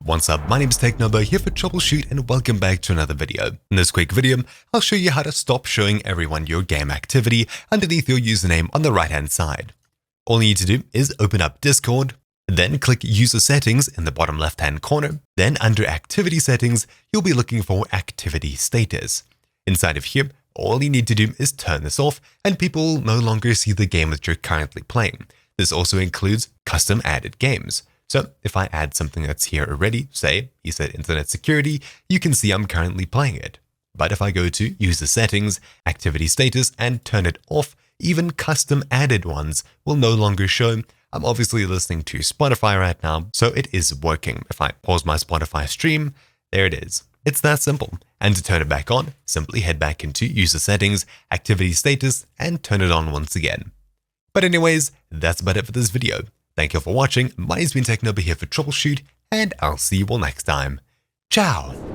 What's up, my name is Technobo here for TroubleChute and welcome back to another video. In this quick video, I'll show you how to stop showing everyone your game activity underneath your username on the right hand side. All you need to do is open up Discord, then click User Settings in the bottom left hand corner. Then under Activity Settings, you'll be looking for Activity Status. Inside of here, all you need to do is turn this off and people will no longer see the game that you're currently playing. This also includes custom added games. So if I add something that's here already, say ESET Internet Security, you can see I'm currently playing it. But if I go to User Settings, Activity Status, and turn it off, even custom added ones will no longer show. I'm obviously listening to Spotify right now, so it is working. If I pause my Spotify stream, there it is. It's that simple. And to turn it back on, simply head back into User Settings, Activity Status, and turn it on once again. But anyways, that's about it for this video. Thank you for watching. My name's been Technobo here for TroubleChute, and I'll see you all next time. Ciao!